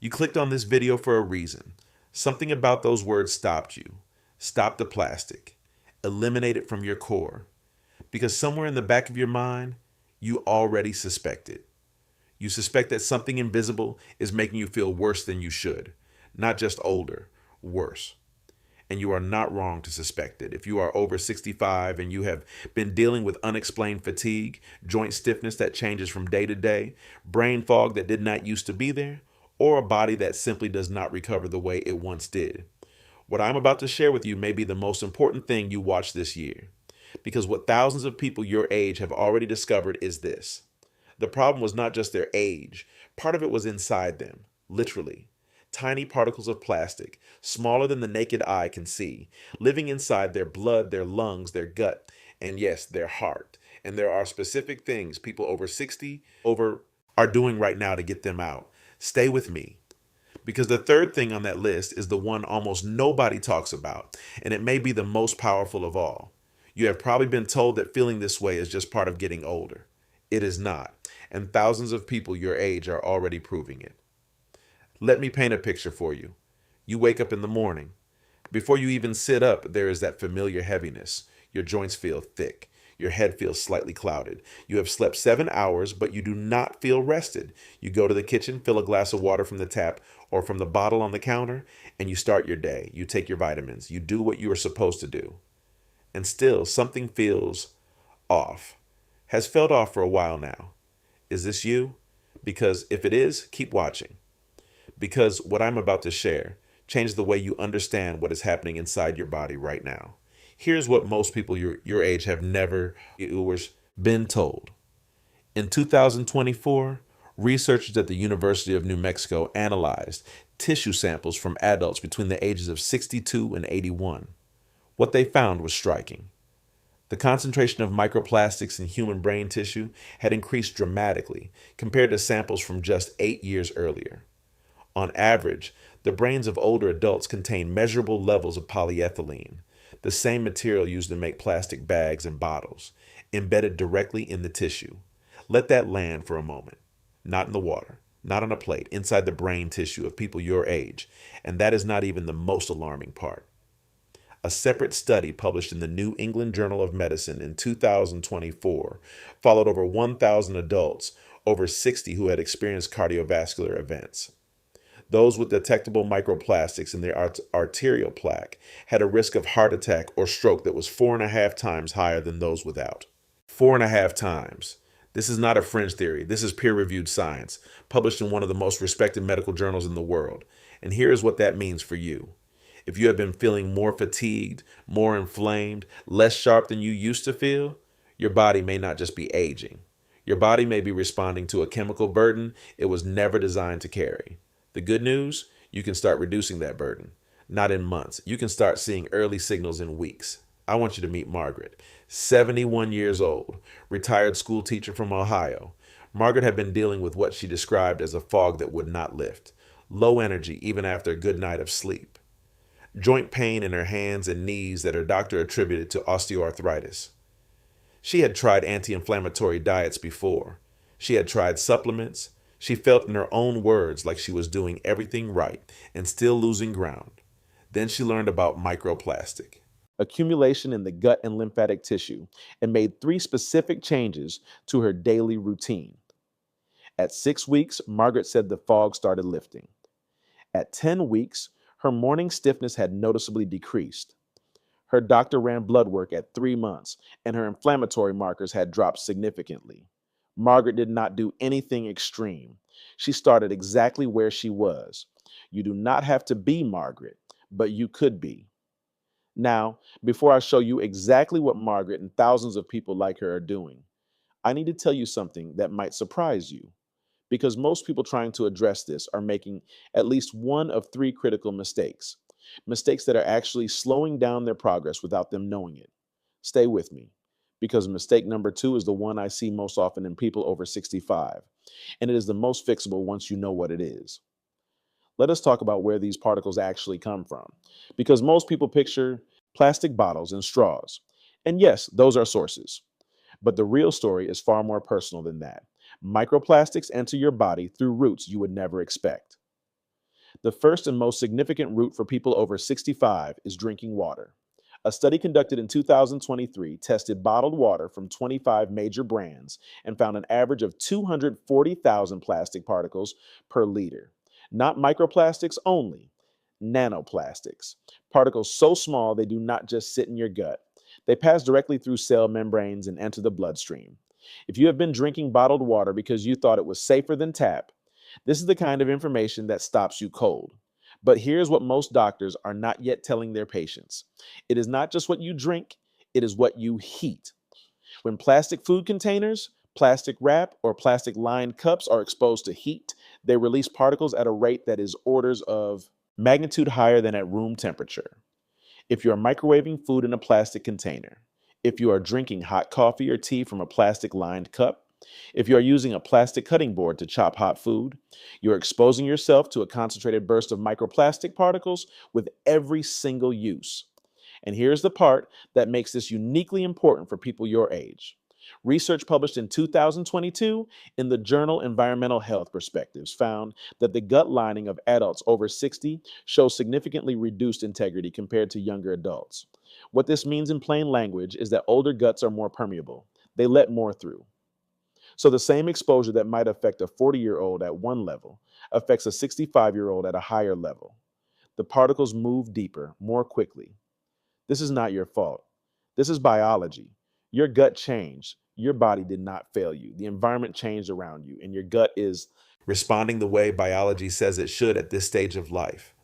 You clicked on this video for a reason. Something about those words stopped you. Stop the plastic. Eliminate it from your core. Because somewhere in the back of your mind, you already suspect it. You suspect that something invisible is making you feel worse than you should. Not just older, worse. And you are not wrong to suspect it. If you are over 65 and you have been dealing with unexplained fatigue, joint stiffness that changes from day to day, brain fog that did not used to be there, or a body that simply does not recover the way it once did, what I'm about to share with you may be the most important thing you watch this year. Because what thousands of people your age have already discovered is this. The problem was not just their age. Part of it was inside them, literally. Tiny particles of plastic, smaller than the naked eye can see, living inside their blood, their lungs, their gut, and yes, their heart. And there are specific things people over 60 are doing right now to get them out. Stay with me. Because the third thing on that list is the one almost nobody talks about, and it may be the most powerful of all. You have probably been told that feeling this way is just part of getting older. It is not, and thousands of people your age are already proving it. Let me paint a picture for you. You wake up in the morning. Before you even sit up, there is that familiar heaviness. Your joints feel thick. Your head feels slightly clouded. You have slept 7 hours, but you do not feel rested. You go to the kitchen, fill a glass of water from the tap or from the bottle on the counter, and you start your day. You take your vitamins. You do what you are supposed to do. And still, something feels off. Has felt off for a while now. Is this you? Because if it is, keep watching. Because what I'm about to share changes the way you understand what is happening inside your body right now. Here's what most people your age have never been told. In 2024, researchers at the University of New Mexico analyzed tissue samples from adults between the ages of 62 and 81. What they found was striking. The concentration of microplastics in human brain tissue had increased dramatically compared to samples from just 8 years earlier. On average, the brains of older adults contain measurable levels of polyethylene, the same material used to make plastic bags and bottles, embedded directly in the tissue. Let that land for a moment. Not in the water, not on a plate, inside the brain tissue of people your age. And that is not even the most alarming part. A separate study published in the New England Journal of Medicine in 2024 followed over 1,000 adults over 60 who had experienced cardiovascular events. Those with detectable microplastics in their arterial plaque had a risk of heart attack or stroke that was 4.5 times higher than those without. 4.5 times. This is not a fringe theory. This is peer-reviewed science, published in one of the most respected medical journals in the world. And here is what that means for you. If you have been feeling more fatigued, more inflamed, less sharp than you used to feel, your body may not just be aging. Your body may be responding to a chemical burden it was never designed to carry. The good news, you can start reducing that burden. Not in months. You can start seeing early signals in weeks. I want you to meet Margaret, 71 years old, retired school teacher from Ohio. Margaret had been dealing with what she described as a fog that would not lift. Low energy even after a good night of sleep. Joint pain in her hands and knees that her doctor attributed to osteoarthritis. She had tried anti-inflammatory diets before. She had tried supplements. She felt in her own words like she was doing everything right and still losing ground. Then she learned about microplastic, accumulation in the gut and lymphatic tissue, and made 3 specific changes to her daily routine. At 6 weeks, Margaret said the fog started lifting. At 10 weeks, her morning stiffness had noticeably decreased. Her doctor ran blood work at 3 months, and her inflammatory markers had dropped significantly. Margaret did not do anything extreme. She started exactly where she was. You do not have to be Margaret, but you could be. Now, before I show you exactly what Margaret and thousands of people like her are doing, I need to tell you something that might surprise you. Because most people trying to address this are making at least one of 3 critical mistakes. Mistakes that are actually slowing down their progress without them knowing it. Stay with me, because mistake number 2 is the one I see most often in people over 65, and it is the most fixable once you know what it is. Let us talk about where these particles actually come from, because most people picture plastic bottles and straws. And yes, those are sources. But the real story is far more personal than that. Microplastics enter your body through routes you would never expect. The first and most significant route for people over 65 is drinking water. A study conducted in 2023 tested bottled water from 25 major brands and found an average of 240,000 plastic particles per liter. Not microplastics only, nanoplastics. Particles so small they do not just sit in your gut. They pass directly through cell membranes and enter the bloodstream. If you have been drinking bottled water because you thought it was safer than tap, this is the kind of information that stops you cold. But here's what most doctors are not yet telling their patients: it is not just what you drink, it is what you heat. When plastic food containers, plastic wrap, or plastic lined cups are exposed to heat, they release particles at a rate that is orders of magnitude higher than at room temperature. If you are microwaving food in a plastic container, if you are drinking hot coffee or tea from a plastic lined cup, if you are using a plastic cutting board to chop hot food, you are exposing yourself to a concentrated burst of microplastic particles with every single use. And here's the part that makes this uniquely important for people your age. Research published in 2022 in the journal Environmental Health Perspectives found that the gut lining of adults over 60 shows significantly reduced integrity compared to younger adults. What this means in plain language is that older guts are more permeable. They let more through. So the same exposure that might affect a 40-year-old at one level affects a 65-year-old at a higher level. The particles move deeper, more quickly. This is not your fault. This is biology. Your gut changed. Your body did not fail you. The environment changed around you, and your gut is responding the way biology says it should at this stage of life.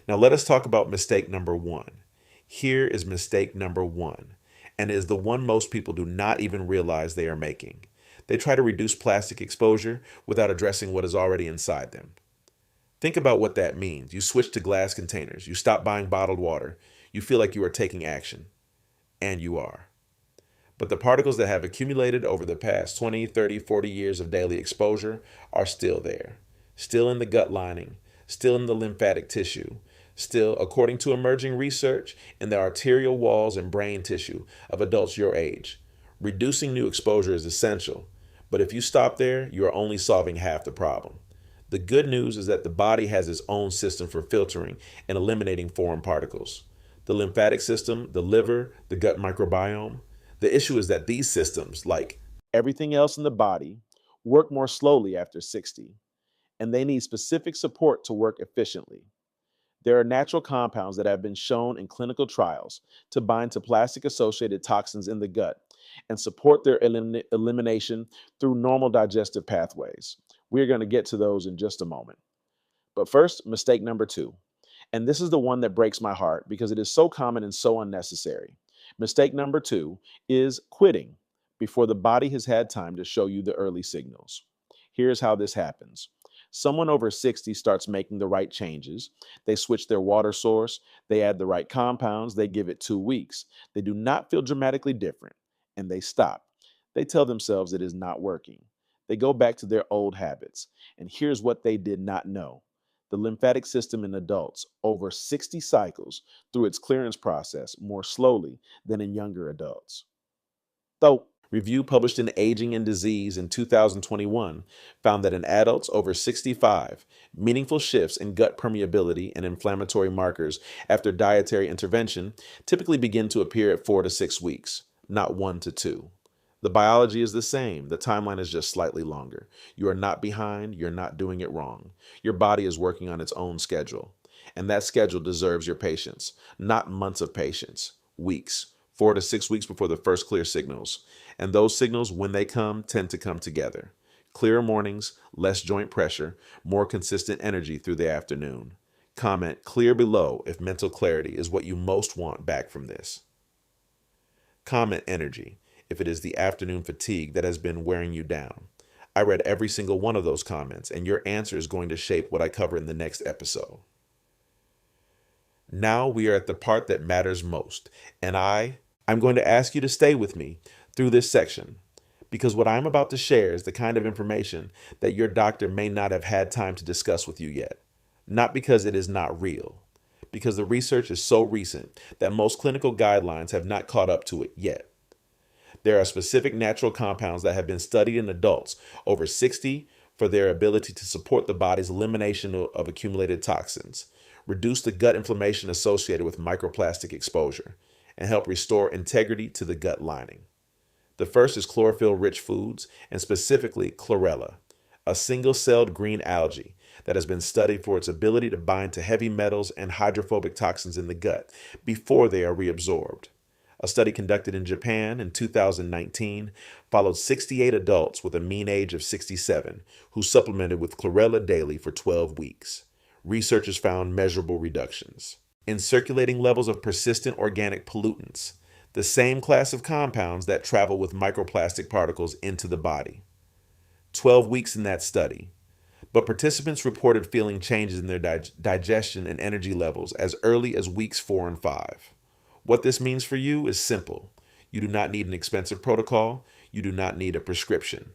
Now, let us talk about mistake number one. Here is mistake number one, and it is the one most people do not even realize they are making. They try to reduce plastic exposure without addressing what is already inside them. Think about what that means. You switch to glass containers. You stop buying bottled water. You feel like you are taking action. And you are. But the particles that have accumulated over the past 20, 30, 40 years of daily exposure are still there. Still in the gut lining. Still in the lymphatic tissue. Still, according to emerging research, in the arterial walls and brain tissue of adults your age. Reducing new exposure is essential. But if you stop there, you are only solving half the problem. The good news is that the body has its own system for filtering and eliminating foreign particles. The lymphatic system, the liver, the gut microbiome. The issue is that these systems, like everything else in the body, work more slowly after 60, and they need specific support to work efficiently. There are natural compounds that have been shown in clinical trials to bind to plastic-associated toxins in the gut and support their elimination through normal digestive pathways. We're going to get to those in just a moment. But first, mistake number two. And this is the one that breaks my heart because it is so common and so unnecessary. Mistake number two is quitting before the body has had time to show you the early signals. Here's how this happens. Someone over 60 starts making the right changes. They switch their water source. They add the right compounds. They give it 2 weeks. They do not feel dramatically different, and they stop. They tell themselves it is not working. They go back to their old habits. And here's what they did not know. The lymphatic system in adults over 60 cycles through its clearance process more slowly than in younger adults. Though review published in Aging and Disease in 2021 found that in adults over 65, meaningful shifts in gut permeability and inflammatory markers after dietary intervention typically begin to appear at 4 to 6 weeks, not 1 to 2. The biology is the same. The timeline is just slightly longer. You are not behind. You're not doing it wrong. Your body is working on its own schedule. And that schedule deserves your patience, not months of patience, weeks, 4 to 6 weeks before the first clear signals. And those signals, when they come, tend to come together. Clearer mornings, less joint pressure, more consistent energy through the afternoon. Comment clear below if mental clarity is what you most want back from this. Comment energy if it is the afternoon fatigue that has been wearing you down. I read every single one of those comments, and your answer is going to shape what I cover in the next episode. Now we are at the part that matters most, and I'm going to ask you to stay with me through this section, because what I'm about to share is the kind of information that your doctor may not have had time to discuss with you yet. Not because it is not real, because the research is so recent that most clinical guidelines have not caught up to it yet. There are specific natural compounds that have been studied in adults over 60 for their ability to support the body's elimination of accumulated toxins, reduce the gut inflammation associated with microplastic exposure, and help restore integrity to the gut lining. The first is chlorophyll-rich foods, and specifically chlorella, a single-celled green algae that has been studied for its ability to bind to heavy metals and hydrophobic toxins in the gut before they are reabsorbed. A study conducted in Japan in 2019 followed 68 adults with a mean age of 67 who supplemented with chlorella daily for 12 weeks. Researchers found measurable reductions in circulating levels of persistent organic pollutants, the same class of compounds that travel with microplastic particles into the body. 12 weeks in that study, but participants reported feeling changes in their digestion and energy levels as early as weeks 4 and 5. What this means for you is simple. You do not need an expensive protocol. You do not need a prescription.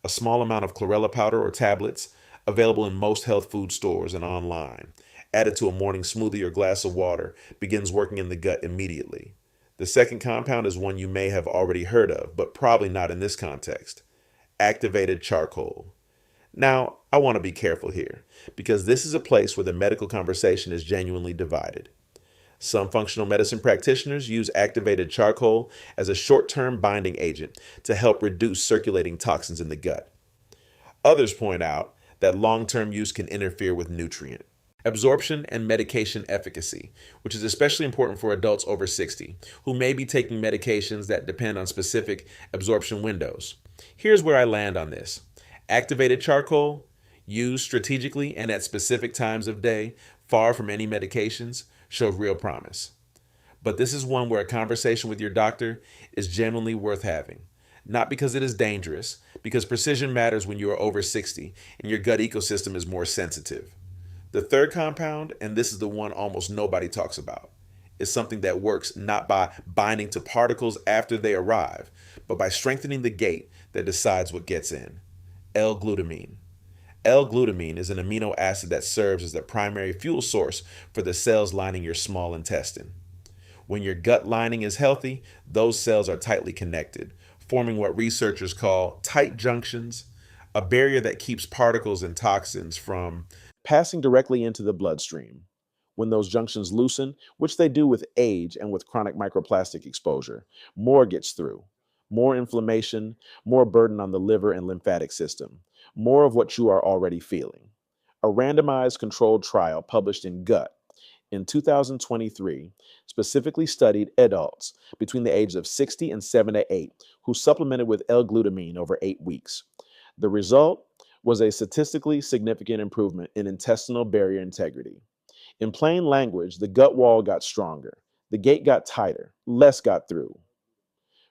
A small amount of chlorella powder or tablets, available in most health food stores and online, added to a morning smoothie or glass of water, begins working in the gut immediately. The second compound is one you may have already heard of, but probably not in this context: activated charcoal. Now, I want to be careful here, because this is a place where the medical conversation is genuinely divided. Some functional medicine practitioners use activated charcoal as a short-term binding agent to help reduce circulating toxins in the gut. Others point out that long-term use can interfere with nutrient absorption and medication efficacy, which is especially important for adults over 60 who may be taking medications that depend on specific absorption windows. Here's where I land on this. Activated charcoal, used strategically and at specific times of day, far from any medications, shows real promise. But this is one where a conversation with your doctor is genuinely worth having. Not because it is dangerous, because precision matters when you are over 60 and your gut ecosystem is more sensitive. The third compound, and this is the one almost nobody talks about, is something that works not by binding to particles after they arrive, but by strengthening the gate that decides what gets in: L-glutamine. L-glutamine is an amino acid that serves as the primary fuel source for the cells lining your small intestine. When your gut lining is healthy, those cells are tightly connected, forming what researchers call tight junctions, a barrier that keeps particles and toxins from passing directly into the bloodstream. When those junctions loosen, which they do with age and with chronic microplastic exposure, more gets through. More inflammation, more burden on the liver and lymphatic system, more of what you are already feeling. A randomized controlled trial published in Gut in 2023 specifically studied adults between the ages of 60 and 78 who supplemented with L-glutamine over 8 weeks. The result was a statistically significant improvement in intestinal barrier integrity. In plain language, the gut wall got stronger, the gate got tighter, less got through.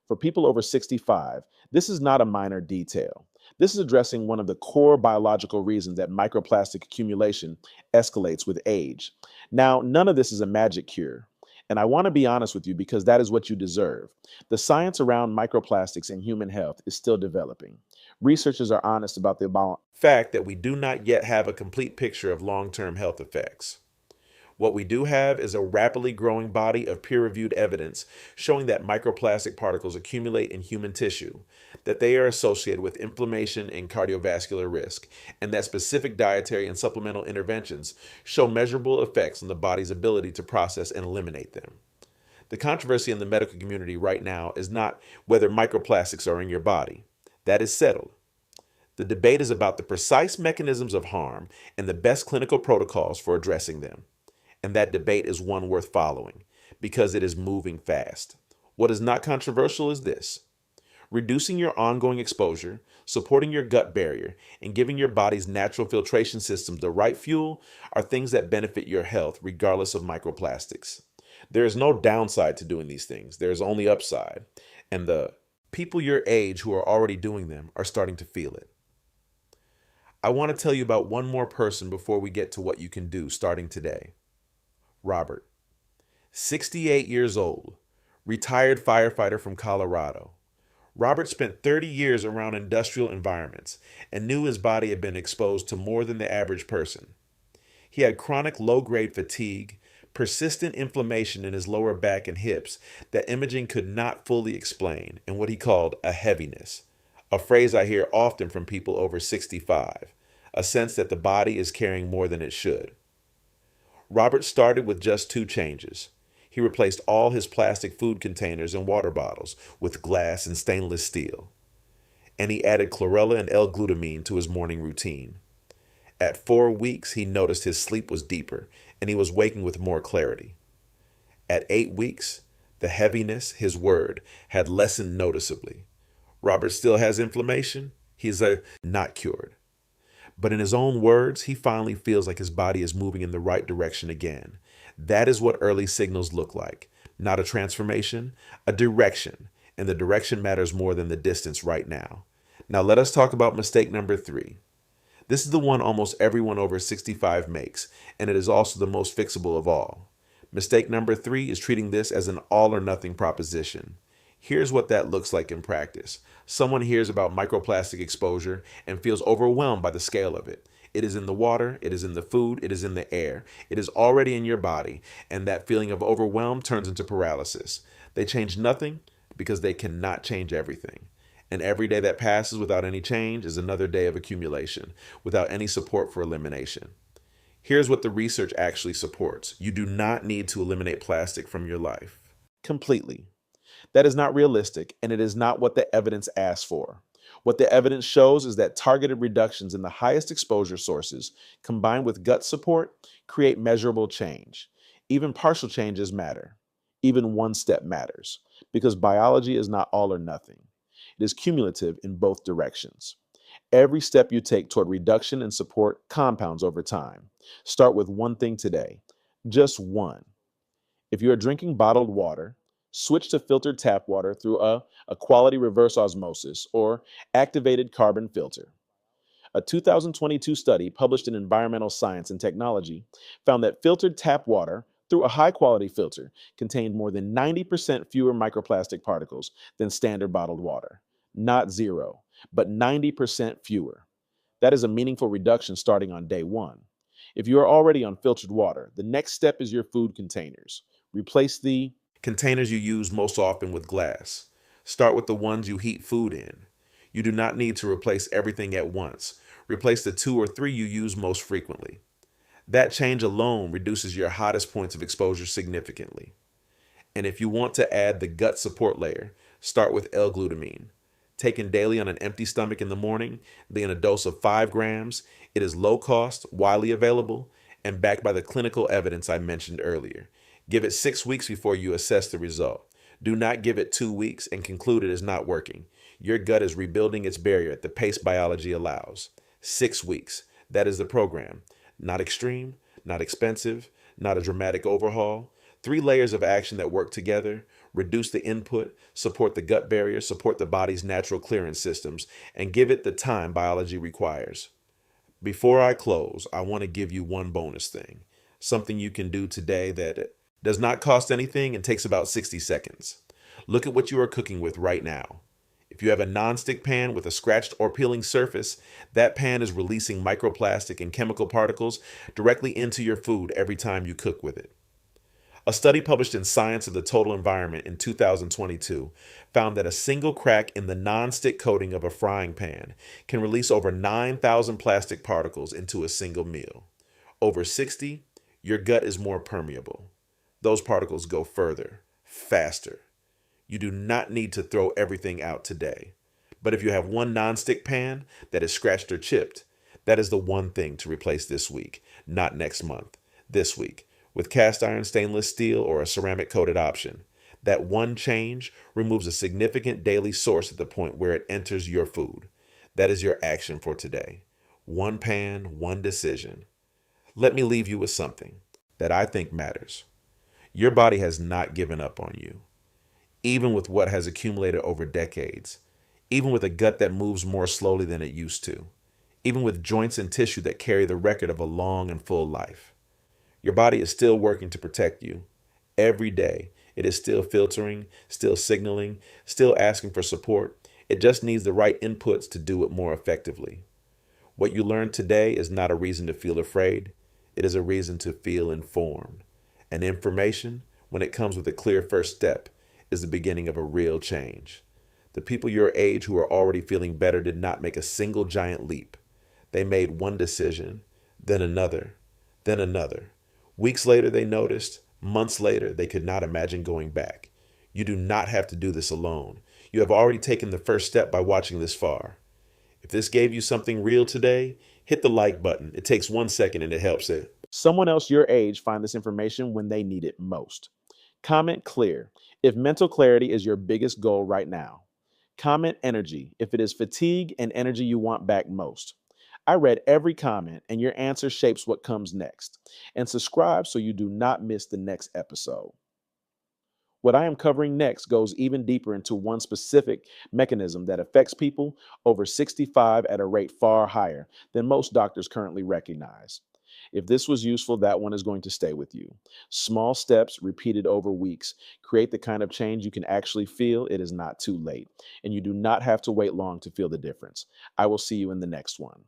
For people over 65, this is not a minor detail. This is addressing one of the core biological reasons that microplastic accumulation escalates with age. Now, none of this is a magic cure, and I want to be honest with you because that is what you deserve. The science around microplastics and human health is still developing. Researchers are honest about the fact that we do not yet have a complete picture of long-term health effects. What we do have is a rapidly growing body of peer-reviewed evidence showing that microplastic particles accumulate in human tissue, that they are associated with inflammation and cardiovascular risk, and that specific dietary and supplemental interventions show measurable effects on the body's ability to process and eliminate them. The controversy in the medical community right now is not whether microplastics are in your body. That is settled. The debate is about the precise mechanisms of harm and the best clinical protocols for addressing them. And that debate is one worth following because it is moving fast. What is not controversial is this: reducing your ongoing exposure, supporting your gut barrier, and giving your body's natural filtration system the right fuel are things that benefit your health regardless of microplastics. There is no downside to doing these things. There is only upside. And the people your age who are already doing them are starting to feel it. I want to tell you about one more person before we get to what you can do starting today. Robert, 68 years old, retired firefighter from Colorado. Robert spent 30 years around industrial environments and knew his body had been exposed to more than the average person. He had chronic low-grade fatigue, persistent inflammation in his lower back and hips that imaging could not fully explain, and what he called a heaviness, a phrase I hear often from people over 65. a sense that the body is carrying more than it should. Robert started with just two changes. He replaced all his plastic food containers and water bottles with glass and stainless steel, and he added chlorella and L-glutamine to his morning routine. At 4 weeks, he noticed his sleep was deeper and he was waking with more clarity. At 8 weeks, the heaviness, his word, had lessened noticeably. Robert still has inflammation. He's not cured. But in his own words, he finally feels like his body is moving in the right direction again. That is what early signals look like. Not a transformation, a direction. And the direction matters more than the distance right now. Now let us talk about mistake number 3. This is the one almost everyone over 65 makes, and it is also the most fixable of all. Mistake number 3 is treating this as an all or nothing proposition. Here's what that looks like in practice. Someone hears about microplastic exposure and feels overwhelmed by the scale of it. It is in the water, it is in the food, it is in the air. It is already in your body, and that feeling of overwhelm turns into paralysis. They change nothing because they cannot change everything. And every day that passes without any change is another day of accumulation, without any support for elimination. Here's what the research actually supports. You do not need to eliminate plastic from your life completely. That is not realistic, and it is not what the evidence asks for. What the evidence shows is that targeted reductions in the highest exposure sources, combined with gut support, create measurable change. Even partial changes matter. Even one step matters, because biology is not all or nothing. It is cumulative in both directions. Every step you take toward reduction and support compounds over time. Start with one thing today, just one. If you are drinking bottled water, switch to filtered tap water through a quality reverse osmosis or activated carbon filter. A 2022 study published in Environmental Science and Technology found that filtered tap water through a high-quality filter contained more than 90% fewer microplastic particles than standard bottled water. Not zero, but 90% fewer. That is a meaningful reduction starting on day one. If you are already on filtered water, the next step is your food containers. Replace the containers you use most often with glass. Start with the ones you heat food in. You do not need to replace everything at once. Replace the 2 or 3 you use most frequently. That change alone reduces your hottest points of exposure significantly. And if you want to add the gut support layer, start with L-glutamine. Taken daily on an empty stomach in the morning, then a dose of 5 grams, it is low cost, widely available, and backed by the clinical evidence I mentioned earlier. Give it 6 weeks before you assess the result. Do not give it 2 weeks and conclude it is not working. Your gut is rebuilding its barrier at the pace biology allows. 6 weeks. That is the program. Not extreme, not expensive, not a dramatic overhaul. 3 layers of action that work together, reduce the input, support the gut barrier, support the body's natural clearance systems, and give it the time biology requires. Before I close, I want to give you one bonus thing. Something you can do today that does not cost anything and takes about 60 seconds. Look at what you are cooking with right now. If you have a nonstick pan with a scratched or peeling surface, that pan is releasing microplastic and chemical particles directly into your food every time you cook with it. A study published in Science of the Total Environment in 2022 found that a single crack in the nonstick coating of a frying pan can release over 9,000 plastic particles into a single meal. Over 60, your gut is more permeable. Those particles go further, faster. You do not need to throw everything out today. But if you have one nonstick pan that is scratched or chipped, that is the one thing to replace this week, not next month, this week, with cast iron stainless steel or a ceramic coated option. That one change removes a significant daily source at the point where it enters your food. That is your action for today. One pan, one decision. Let me leave you with something that I think matters. Your body has not given up on you, even with what has accumulated over decades, even with a gut that moves more slowly than it used to, even with joints and tissue that carry the record of a long and full life. Your body is still working to protect you. Every day, it is still filtering, still signaling, still asking for support. It just needs the right inputs to do it more effectively. What you learned today is not a reason to feel afraid. It is a reason to feel informed. And information, when it comes with a clear first step, is the beginning of a real change. The people your age who are already feeling better did not make a single giant leap. They made one decision, then another, then another. Weeks later, they noticed. Months later, they could not imagine going back. You do not have to do this alone. You have already taken the first step by watching this far. If this gave you something real today, hit the like button. It takes 1 second and it helps it. Someone else your age find this information when they need it most. Comment clear if mental clarity is your biggest goal right now. Comment energy if it is fatigue and energy you want back most. I read every comment, and your answer shapes what comes next. And subscribe so you do not miss the next episode. What I am covering next goes even deeper into one specific mechanism that affects people over 65 at a rate far higher than most doctors currently recognize. If this was useful, that one is going to stay with you. Small steps repeated over weeks create the kind of change you can actually feel. It is not too late, and you do not have to wait long to feel the difference. I will see you in the next one.